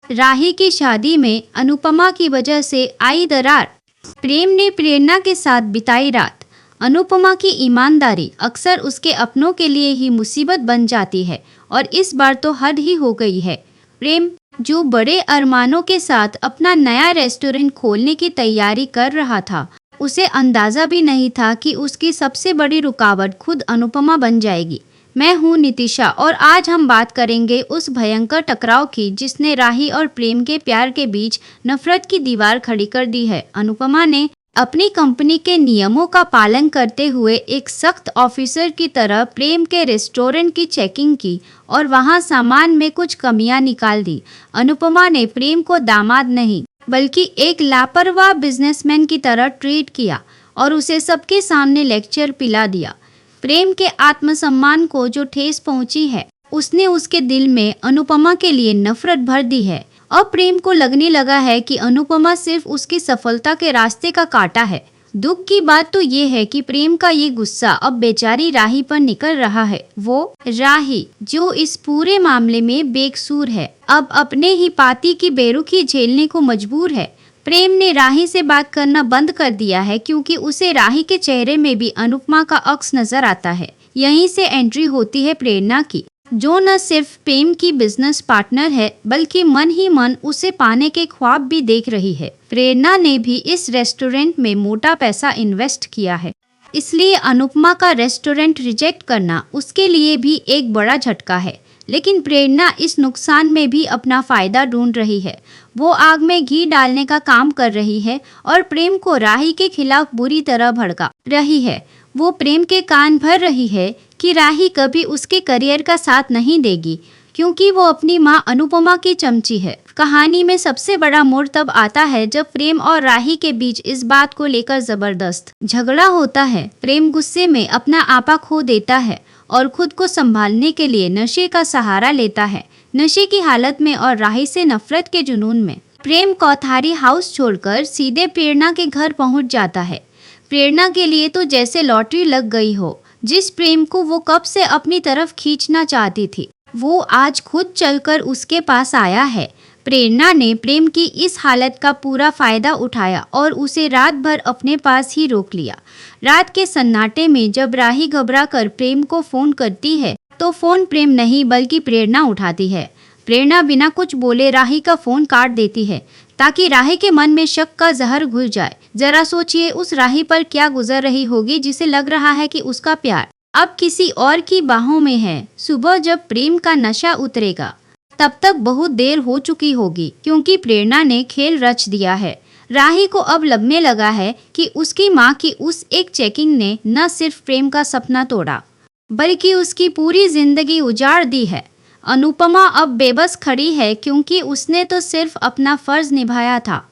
राही की शादी में अनुपमा की वजह से आई दरार। प्रेम ने प्रेरणा के साथ बिताई रात। अनुपमा की ईमानदारी अक्सर उसके अपनों के लिए ही मुसीबत बन जाती है और इस बार तो हद ही हो गई है। प्रेम, जो बड़े अरमानों के साथ अपना नया रेस्टोरेंट खोलने की तैयारी कर रहा था, उसे अंदाजा भी नहीं था कि उसकी सबसे बड़ी रुकावट खुद अनुपमा बन जाएगी। मैं हूँ नितिशा और आज हम बात करेंगे उस भयंकर टकराव की जिसने राही और प्रेम के प्यार के बीच नफरत की दीवार खड़ी कर दी है। अनुपमा ने अपनी कंपनी के नियमों का पालन करते हुए एक सख्त ऑफिसर की तरह प्रेम के रेस्टोरेंट की चेकिंग की और वहां सामान में कुछ कमियां निकाल दी। अनुपमा ने प्रेम को दामाद नहीं बल्कि एक लापरवाह बिजनेसमैन की तरह ट्रीट किया और उसे सबके सामने लेक्चर पिला दिया। प्रेम के आत्मसम्मान को जो ठेस पहुंची है, उसने उसके दिल में अनुपमा के लिए नफरत भर दी है। अब प्रेम को लगने लगा है कि अनुपमा सिर्फ उसकी सफलता के रास्ते का कांटा है। दुख की बात तो ये है कि प्रेम का ये गुस्सा अब बेचारी राही पर निकल रहा है। वो राही जो इस पूरे मामले में बेकसूर है, अब अपने ही पाती की बेरुखी झेलने को मजबूर है। प्रेम ने राही से बात करना बंद कर दिया है क्योंकि उसे राही के चेहरे में भी अनुपमा का अक्स नजर आता है। यहीं से एंट्री होती है प्रेरणा की, जो न सिर्फ प्रेम की बिजनेस पार्टनर है बल्कि मन ही मन उसे पाने के ख्वाब भी देख रही है। प्रेरणा ने भी इस रेस्टोरेंट में मोटा पैसा इन्वेस्ट किया है, इसलिए अनुपमा का रेस्टोरेंट रिजेक्ट करना उसके लिए भी एक बड़ा झटका है। लेकिन प्रेरणा इस नुकसान में भी अपना फायदा ढूंढ रही है। वो आग में घी डालने का काम कर रही है और प्रेम को राही के खिलाफ बुरी तरह भड़का रही है। वो प्रेम के कान भर रही है कि राही कभी उसके करियर का साथ नहीं देगी क्योंकि वो अपनी मां अनुपमा की चमची है। कहानी में सबसे बड़ा मोड़ तब आता है जब प्रेम और राही के बीच इस बात को लेकर जबरदस्त झगड़ा होता है। प्रेम गुस्से में अपना आपा खो देता है और खुद को संभालने के लिए नशे का सहारा लेता है। नशे की हालत में और राही से नफरत के जुनून में प्रेम कौथारी हाउस छोड़कर सीधे प्रेरणा के घर पहुंच जाता है। प्रेरणा के लिए तो जैसे लॉटरी लग गई हो। जिस प्रेम को वो कब से अपनी तरफ खींचना चाहती थी, वो आज खुद चलकर उसके पास आया है। प्रेरणा ने प्रेम की इस हालत का पूरा फायदा उठाया और उसे रात भर अपने पास ही रोक लिया। रात के सन्नाटे में जब राही घबरा कर प्रेम को फोन करती है तो फोन प्रेम नहीं बल्कि प्रेरणा उठाती है। प्रेरणा बिना कुछ बोले राही का फोन काट देती है ताकि राही के मन में शक का जहर घुल जाए। जरा सोचिए उस राही पर क्या गुजर रही होगी जिसे लग रहा है कि उसका प्यार अब किसी और की बाहों में है। सुबह जब प्रेम का नशा उतरेगा तब तक बहुत देर हो चुकी होगी क्योंकि प्रेरणा ने खेल रच दिया है। राही को अब लगने लगा है कि उसकी माँ की उस एक चेकिंग ने न सिर्फ प्रेम का सपना तोड़ा बल्कि उसकी पूरी जिंदगी उजाड़ दी है। अनुपमा अब बेबस खड़ी है क्योंकि उसने तो सिर्फ अपना फर्ज निभाया था,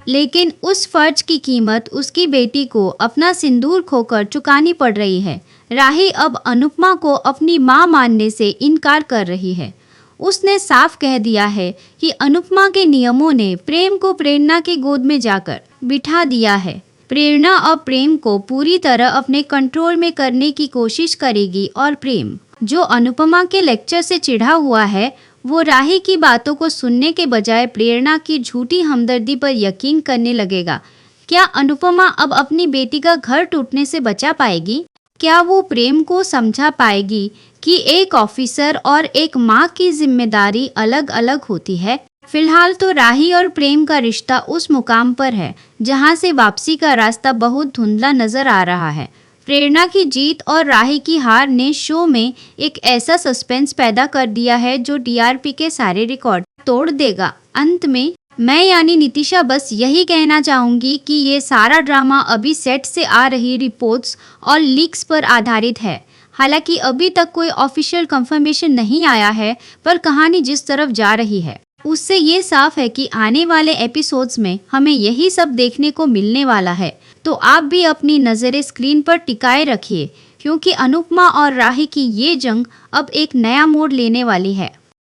लेकिन उस फर्ज की कीमत उसकी बेटी को अपना सिंदूर खोकर चुकानी पड़ रही है। राही अब अनुपमा को अपनी मां मानने से इनकार कर रही है। उसने साफ कह दिया है कि अनुपमा के नियमों ने प्रेम को प्रेरणा की गोद में जाकर बिठा दिया है। प्रेरणा अब प्रेम को पूरी तरह अपने कंट्रोल में करने की कोशिश करेगी और प्रेम, जो अनुपमा के लेक्चर से चिढ़ा हुआ है, वो राही की बातों को सुनने के बजाय प्रेरणा की झूठी हमदर्दी पर यकीन करने लगेगा। क्या अनुपमा अब अपनी बेटी का घर टूटने से बचा पाएगी? क्या वो प्रेम को समझा पाएगी कि एक ऑफिसर और एक माँ की जिम्मेदारी अलग अलग होती है? फिलहाल तो राही और प्रेम का रिश्ता उस मुकाम पर है जहाँ से वापसी का रास्ता बहुत धुंधला नजर आ रहा है। प्रेरणा की जीत और राही की हार ने शो में एक ऐसा सस्पेंस पैदा कर दिया है जो टीआरपी के सारे रिकॉर्ड तोड़ देगा। अंत में मैं यानी नितिशा बस यही कहना चाहूंगी कि ये सारा ड्रामा अभी सेट से आ रही रिपोर्ट्स और लीक्स पर आधारित है। हालांकि अभी तक कोई ऑफिशियल कंफर्मेशन नहीं आया है, पर कहानी जिस तरफ जा रही है उससे ये साफ है कि आने वाले एपिसोड्स में हमें यही सब देखने को मिलने वाला है। तो आप भी अपनी नज़रें स्क्रीन पर टिकाए रखिए क्योंकि अनुपमा और राही की ये जंग अब एक नया मोड़ लेने वाली है।